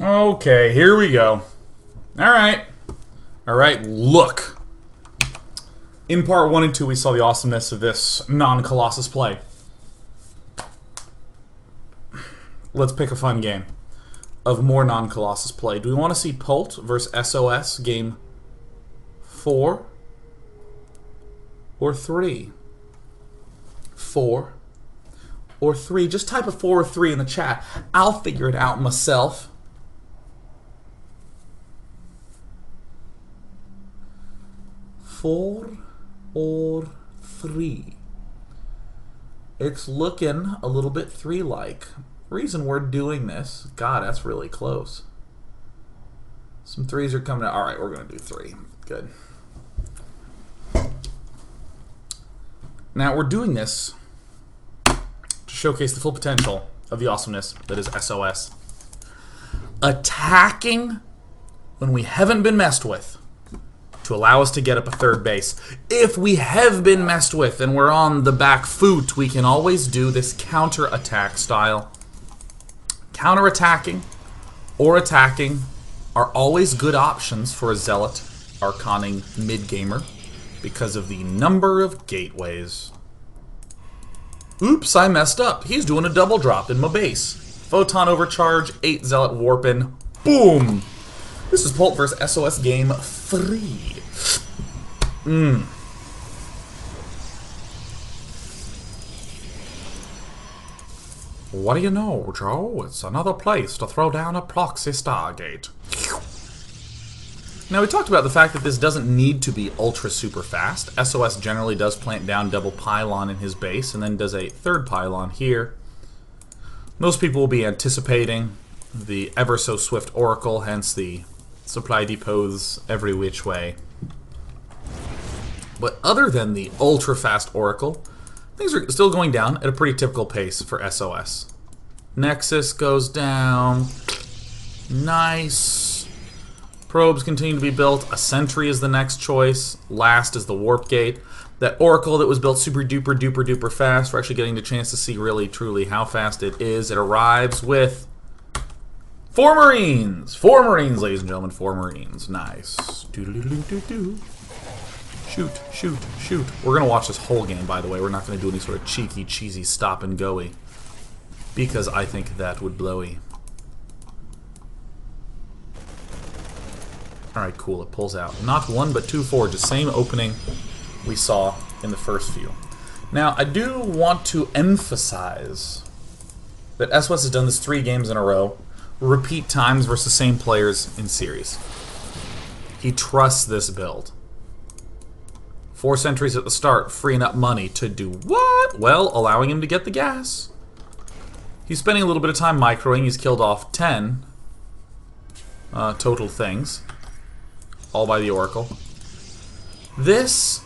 Okay, here we go. Alright. Alright, look. In part 1 and 2, we saw the awesomeness of this non-colossus play. Let's pick a fun game of more non-colossus play. Do we want to see Pult versus SOS game 4 or 3? 4 or 3? Just type a 4 or 3 in the chat. I'll figure it out myself. Four or 3? It's looking a little bit 3-like. Reason we're doing this, God, that's really close. Some 3s are coming out. All right, we're gonna do 3. Good. Now we're doing this to showcase the full potential of the awesomeness that is SOS. Attacking when we haven't been messed with, to allow us to get up a third base. If we have been messed with and we're on the back foot, we can always do this counter-attack style. Counter-attacking or attacking are always good options for a zealot arconing mid-gamer because of the number of gateways. Oops, I messed up. He's doing a double drop in my base. Photon overcharge, 8 zealot warping. Boom! This is Pult vs. SOS game 3. What do you know, Joe? It's another place to throw down a proxy Stargate. Now, we talked about the fact that this doesn't need to be ultra super fast. SOS generally does plant down double pylon in his base and then does a third pylon here. Most people will be anticipating the ever so swift Oracle, hence the supply depots every which way. But other than the ultra fast Oracle, things are still going down at a pretty typical pace for SOS. Nexus goes down. Nice. Probes continue to be built. A sentry is the next choice. Last is the warp gate. That Oracle that was built super duper duper duper fast. We're actually getting the chance to see really truly how fast it is. It arrives with 4 Marines! 4 Marines, ladies and gentlemen. 4 Marines. Nice. Doo-doo-doo-doo-doo. Shoot, shoot, shoot. We're going to watch this whole game, by the way. We're not going to do any sort of cheeky, cheesy stop-and-go-y. Because I think that would blowy. Alright, cool. It pulls out. Not 1, but 2 forges. Same opening we saw in the first few. Now, I do want to emphasize that SOS has done this 3 games in a row. Repeat times versus the same players in series. He trusts this build. 4 sentries at the start, freeing up money to do what? Well, allowing him to get the gas. He's spending a little bit of time microing. He's killed off 10 total things. All by the Oracle. This...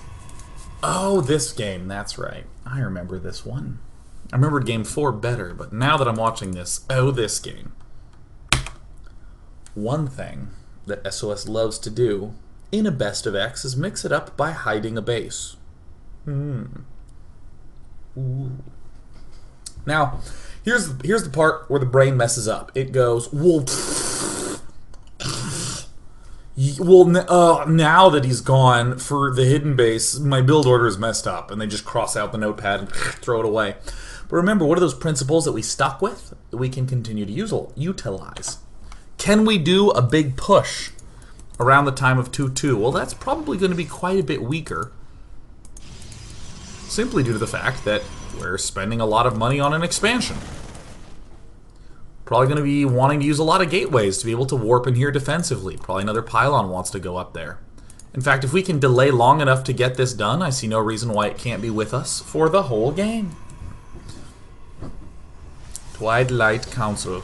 Oh, this game. That's right. I remember this one. I remembered game 4 better, but now that I'm watching this, oh, this game. One thing that SOS loves to do in a best of X is mix it up by hiding a base. Ooh. Now, here's the part where the brain messes up. It goes, well, now that he's gone for the hidden base, my build order is messed up, and they just cross out the notepad and throw it away. But remember, what are those principles that we stuck with that we can continue to utilize? Can we do a big push around the time of 2-2? Well, that's probably going to be quite a bit weaker. Simply due to the fact that we're spending a lot of money on an expansion. Probably going to be wanting to use a lot of gateways to be able to warp in here defensively. Probably another pylon wants to go up there. In fact, if we can delay long enough to get this done, I see no reason why it can't be with us for the whole game. Twilight Council.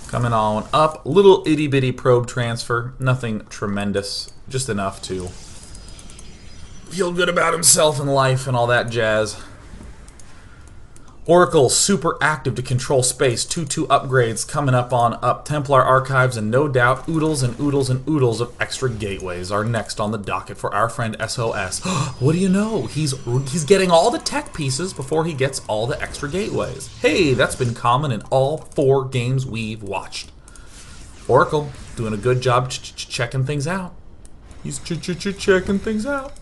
Coming on up, little itty bitty probe transfer, nothing tremendous, just enough to feel good about himself and life and all that jazz. Oracle, super active to control space, 2-2 upgrades coming up on up. Templar archives, and no doubt oodles and oodles and oodles of extra gateways are next on the docket for our friend SOS. What do you know? He's getting all the tech pieces before he gets all the extra gateways. Hey, that's been common in all 4 games we've watched. Oracle doing a good job checking things out. He's checking things out.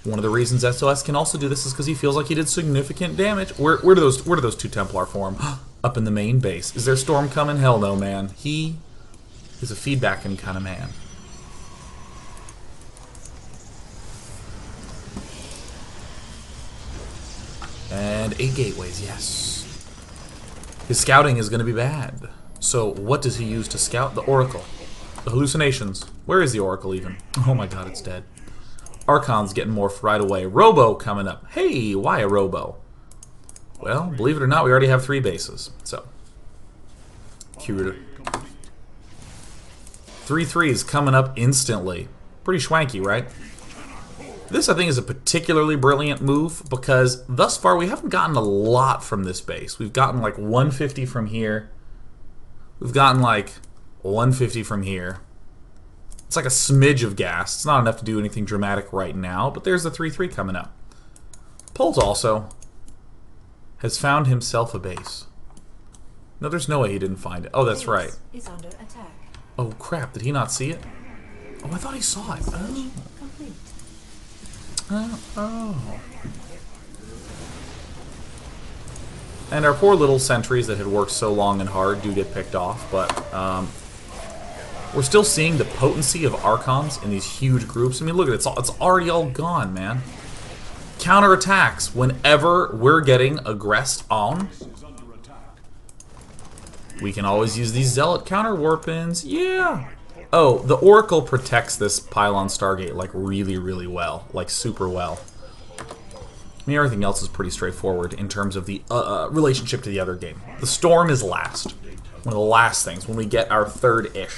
One of the reasons SOS can also do this is because he feels like he did significant damage. Where do those two Templar form? Up in the main base. Is there storm coming? Hell no, man. He is a feedbacking kind of man. And 8 gateways, yes. His scouting is going to be bad. So what does he use to scout? The Oracle. The hallucinations. Where is the Oracle even? Oh my god, it's dead. Archons getting morphed right away. Robo coming up. Hey, why a Robo? Well, believe it or not, we already have 3 bases. So, cute. 3/3s coming up instantly. Pretty schwanky, right? This, I think, is a particularly brilliant move because thus far we haven't gotten a lot from this base. We've gotten like 150 from here. We've gotten like 150 from here. It's like a smidge of gas. It's not enough to do anything dramatic right now, but there's the 3/3 coming up. Pols also has found himself a base. No, there's no way he didn't find it. Oh, that's right. Is under attack. Oh, crap. Did he not see it? Oh, I thought he saw it. Oh. Complete. Oh. And our poor little sentries that had worked so long and hard do get picked off, but we're still seeing the potency of archons in these huge groups. I mean, look at it. It's already all gone, man. Counterattacks. Whenever we're getting aggressed on, we can always use these zealot counter warpins. Yeah. Oh, the Oracle protects this pylon Stargate like really, really well. Like super well. I mean, everything else is pretty straightforward in terms of the relationship to the other game. The Storm is last. One of the last things. When we get our 3rd-ish,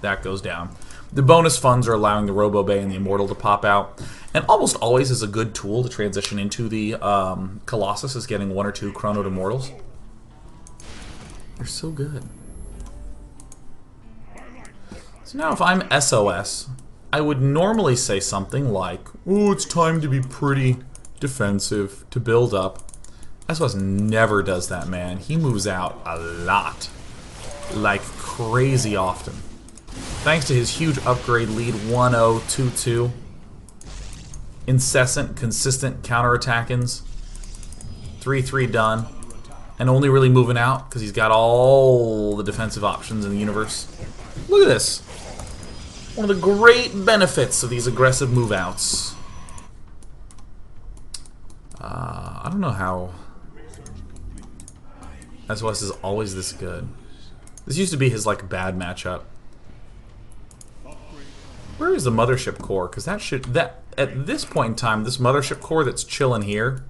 that goes down. The bonus funds are allowing the Robo Bay and the Immortal to pop out. And almost always is a good tool to transition into the Colossus is getting 1 or 2 Chrono Immortals. They're so good. So now if I'm SOS, I would normally say something like, oh, it's time to be pretty defensive, to build up. SOS never does that, man. He moves out a lot. Like crazy often. Thanks to his huge upgrade lead, 1-0-2-2. Incessant, consistent counterattackings. 3/3 done. And only really moving out because he's got all the defensive options in the universe. Look at this. One of the great benefits of these aggressive move-outs. I don't know how SOS is always this good. This used to be his like bad matchup. Where is the mothership core? Because that at this point in time, this mothership core that's chilling here.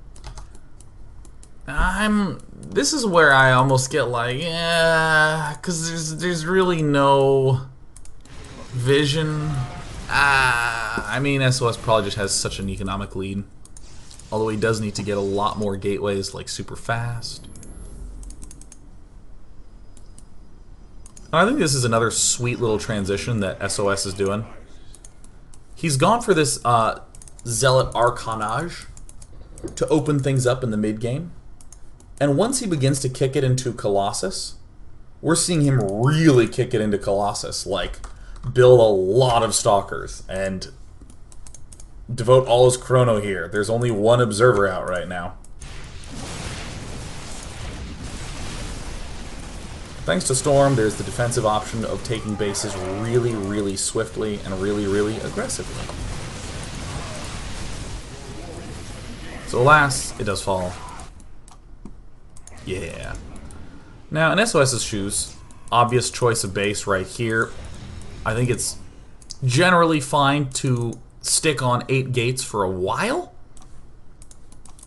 This is where I almost get like, yeah, because there's really no vision. I mean, SOS probably just has such an economic lead. Although he does need to get a lot more gateways, like super fast. I think this is another sweet little transition that SOS is doing. He's gone for this zealot archonage to open things up in the mid game. And once he begins to kick it into Colossus, we're seeing him really kick it into Colossus. Like, build a lot of stalkers and devote all his chrono here. There's only 1 observer out right now. Thanks to Storm, there's the defensive option of taking bases really, really swiftly and really, really aggressively. So alas, it does fall. Yeah. Now, in SOS's shoes, obvious choice of base right here. I think it's generally fine to stick on 8 gates for a while.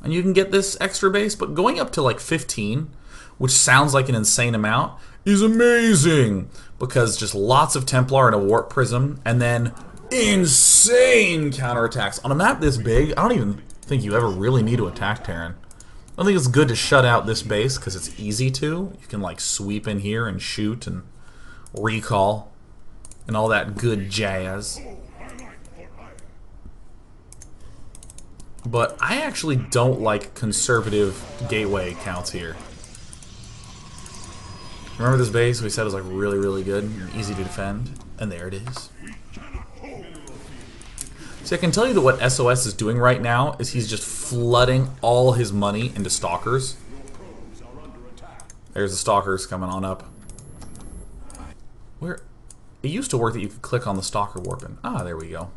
And you can get this extra base, but going up to like 15, which sounds like an insane amount, is amazing. Because just lots of Templar and a Warp Prism, and then insane counterattacks. On a map this big, I don't even think you ever really need to attack Terran. I think it's good to shut out this base because it's easy to. You can like sweep in here and shoot and recall and all that good jazz. But I actually don't like conservative gateway counts here. Remember this base we said was like really, really good and easy to defend? And there it is. See, I can tell you that what SOS is doing right now is he's just flooding all his money into stalkers. There's the stalkers coming on up. Where? It used to work that you could click on the stalker warping. Ah, there we go.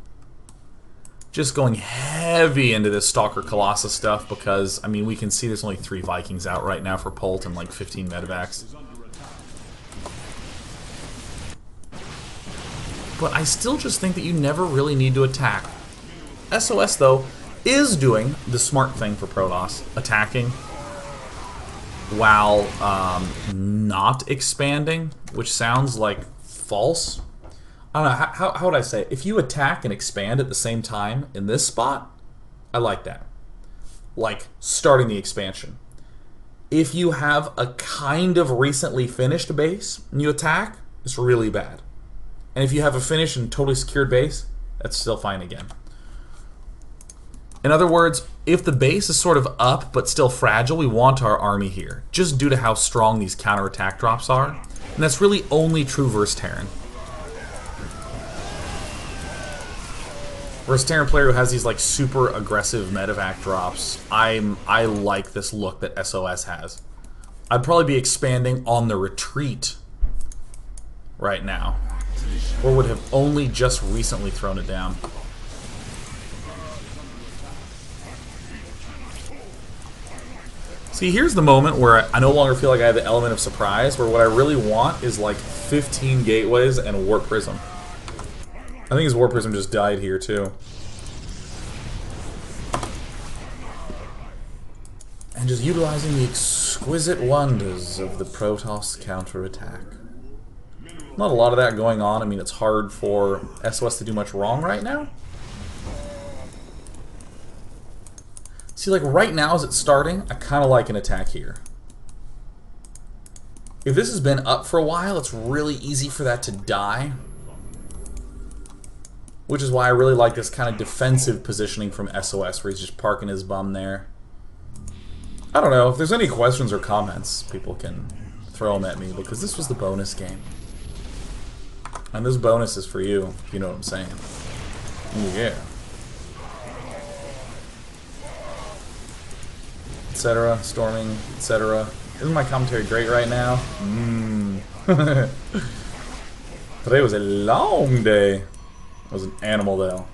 Just going heavy into this stalker colossus stuff because, I mean, we can see there's only 3 Vikings out right now for Pult and like 15 medevacs. But I still just think that you never really need to attack. SOS, though, is doing the smart thing for Protoss, attacking while not expanding, which sounds like false. I don't know, how would I say it? If you attack and expand at the same time in this spot, I like that. Like, starting the expansion. If you have a kind of recently finished base and you attack, it's really bad. And if you have a finished and totally secured base, that's still fine again. In other words, if the base is sort of up but still fragile, we want our army here, just due to how strong these counterattack drops are. And that's really only true versus Terran. Versus Terran player who has these like super aggressive medevac drops, I like this look that SOS has. I'd probably be expanding on the retreat right now. Or would have only just recently thrown it down. See, here's the moment where I no longer feel like I have the element of surprise, where what I really want is like 15 gateways and a Warp Prism. I think his Warp Prism just died here too. And just utilizing the exquisite wonders of the Protoss counterattack. Not a lot of that going on. I mean, it's hard for SOS to do much wrong right now. See, like right now as it's starting, I kind of like an attack here. If this has been up for a while, it's really easy for that to die. Which is why I really like this kind of defensive positioning from SOS, where he's just parking his bum there. I don't know, if there's any questions or comments, people can throw them at me, because this was the bonus game. And this bonus is for you, if you know what I'm saying. Yeah. Etc. Storming, etc. Isn't my commentary great right now? Today was a long day. It was an animal though.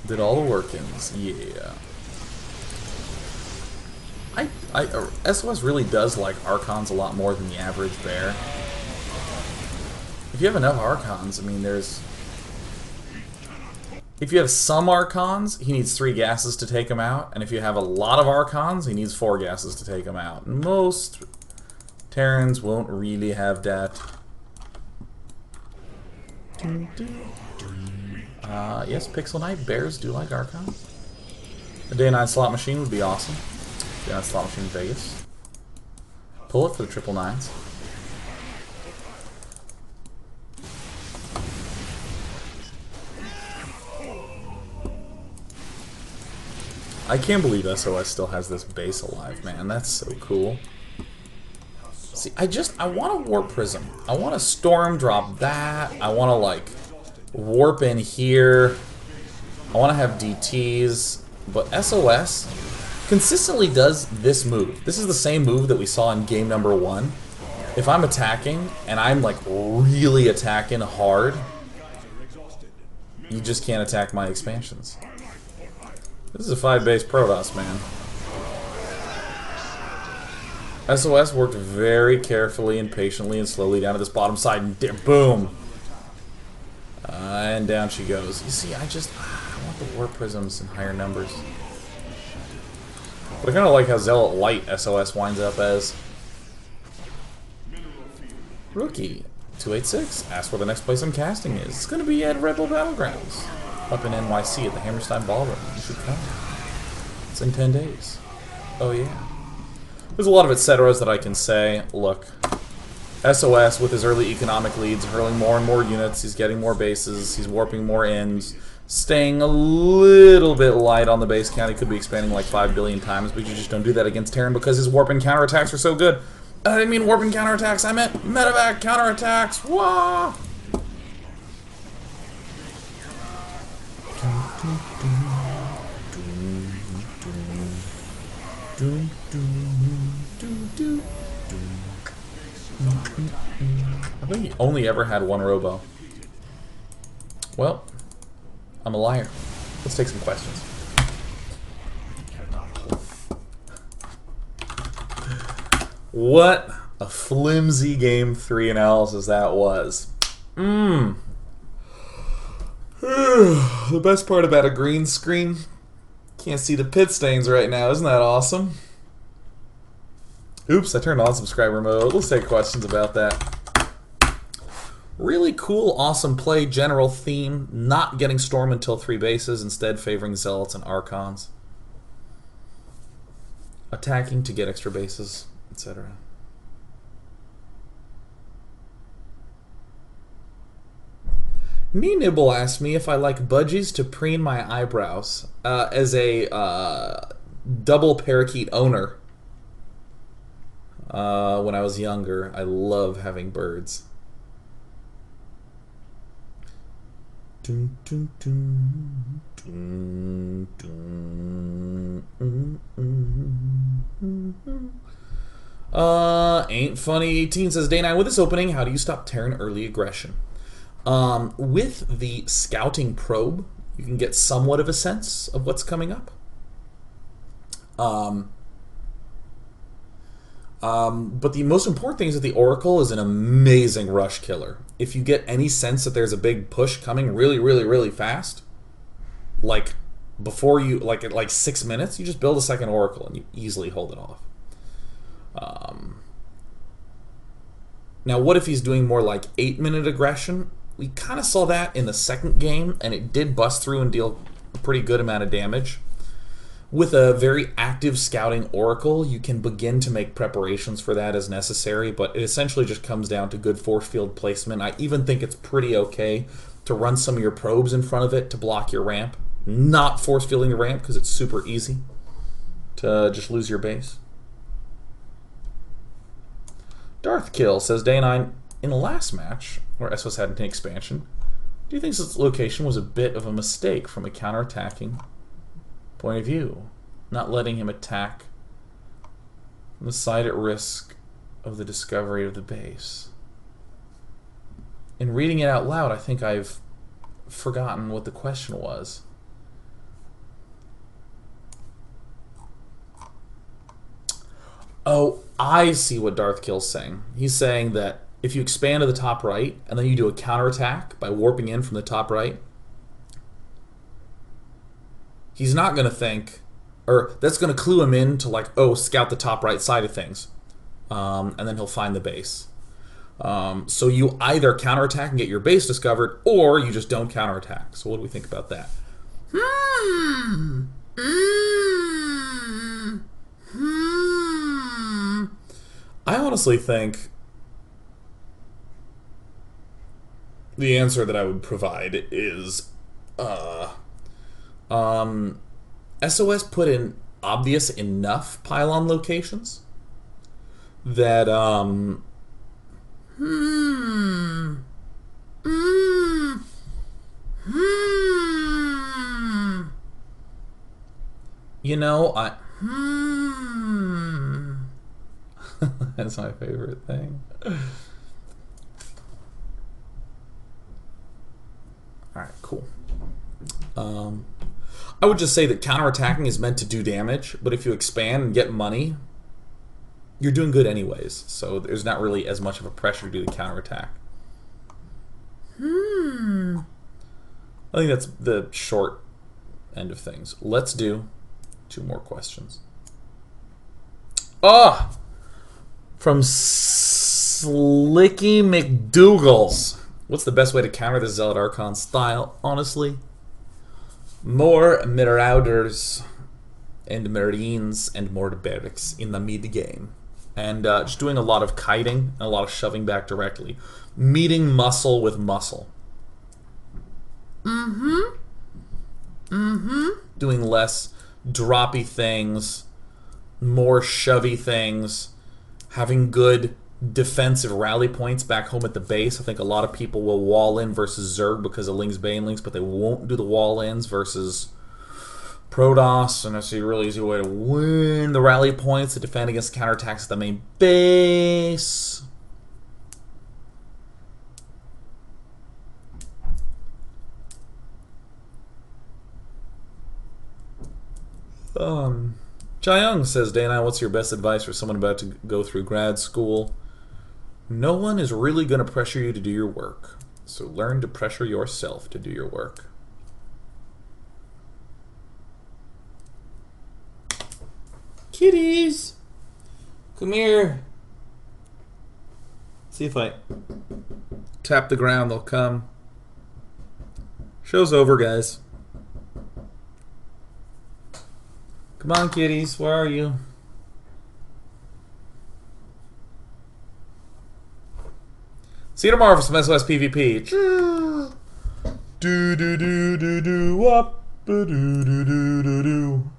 Did all the workings, yeah. SOS really does like archons a lot more than the average bear. If you have enough archons, I mean, there's... If you have some archons, he needs 3 gases to take him out, and if you have a lot of archons, he needs 4 gases to take him out. Most Terrans won't really have that. Yes, Pixel Knight, bears do like archons. A day 9 slot machine would be awesome. Day 9 slot machine in Vegas. Pull it for the 999s. I can't believe SOS still has this base alive, man. That's so cool. See, I want a Warp Prism. I want to Storm drop that. I want to, like, warp in here. I want to have DTs. But SOS consistently does this move. This is the same move that we saw in game number 1. If I'm attacking, and I'm, like, really attacking hard, you just can't attack my expansions. This is a 5-base Protoss, man. SOS worked very carefully and patiently and slowly down to this bottom side, and boom! And down she goes. You see, I want the Warp Prisms in higher numbers. But I kind of like how Zealot Light SOS winds up as. Rookie 286 asks where the next place I'm casting is. It's going to be at Rebel Battlegrounds. Up in NYC at the Hammerstein Ballroom. You should come. It's in 10 days. Oh yeah. There's a lot of etceteras that I can say. Look, SOS with his early economic leads, hurling more and more units, he's getting more bases, he's warping more ends, staying a little bit light on the base count. He could be expanding like 5 billion times, but you just don't do that against Terran because his warp and counterattacks are so good. I didn't mean warping counterattacks. I meant medevac counterattacks. WHOAH! I think he only ever had one robo. Well, I'm a liar. Let's take some questions. What a flimsy Game 3 analysis that was. The best part about a green screen, can't see the pit stains right now. Isn't that awesome? Oops, I turned on subscriber mode. Let's take questions about that. Really cool, awesome play, general theme. Not getting Storm until 3 bases, instead favoring Zealots and Archons. Attacking to get extra bases, etc. Knee Nibble asked me if I like budgies to preen my eyebrows. As a double parakeet owner, when I was younger, I love having birds. Ain't Funny 18 says, Day 9, with this opening, how do you stop Terran early aggression? With the scouting probe, you can get somewhat of a sense of what's coming up. But the most important thing is that the Oracle is an amazing rush killer. If you get any sense that there's a big push coming really, really, really fast, like before you, like at like 6 minutes, you just build a second Oracle and you easily hold it off. Now, what if he's doing more like 8-minute aggression? We kind of saw that in the second game, and it did bust through and deal a pretty good amount of damage. With a very active scouting Oracle, you can begin to make preparations for that as necessary, but it essentially just comes down to good force field placement. I even think it's pretty okay to run some of your probes in front of it to block your ramp. Not force fielding the ramp, because it's super easy to just lose your base. Darthkill says, Day 9, in the last match, where SOS had an expansion, do you think this location was a bit of a mistake from a counterattacking point of view? Not letting him attack from the side at risk of the discovery of the base. In reading it out loud, I think I've forgotten what the question was. Oh, I see what Darthkill's saying. He's saying that if you expand to the top right, and then you do a counterattack by warping in from the top right, he's not going to think, or that's going to clue him in to like, oh, scout the top right side of things. And then he'll find the base. So you either counterattack and get your base discovered, or you just don't counterattack. So what do we think about that? I honestly think the answer that I would provide is SOS put in obvious enough pylon locations that you know, that's my favorite thing. Alright, cool. I would just say that counterattacking is meant to do damage, but if you expand and get money, you're doing good anyways. So there's not really as much of a pressure to do the counterattack. I think that's the short end of things. Let's do 2 more questions. From Slicky McDougals. What's the best way to counter the Zealot Archon style? Honestly, more Marauders and Marines and more barracks in the mid-game. And just doing a lot of kiting and a lot of shoving back directly. Meeting muscle with muscle. Doing less droppy things, more shovey things, having good defensive rally points back home at the base. I think a lot of people will wall in versus Zerg because of Ling's Banelings, but they won't do the wall ins versus Protoss, and that's a really easy way to win the rally points to defend against counterattacks at the main base. Chaeyoung says, Dana, what's your best advice for someone about to go through grad school? No one is really going to pressure you to do your work, so learn to pressure yourself to do your work. Kitties! Come here. See if I tap the ground, they'll come. Show's over, guys. Come on, kitties. Where are you? See you tomorrow for some SOS PvP. Do do do do do up do do do do do.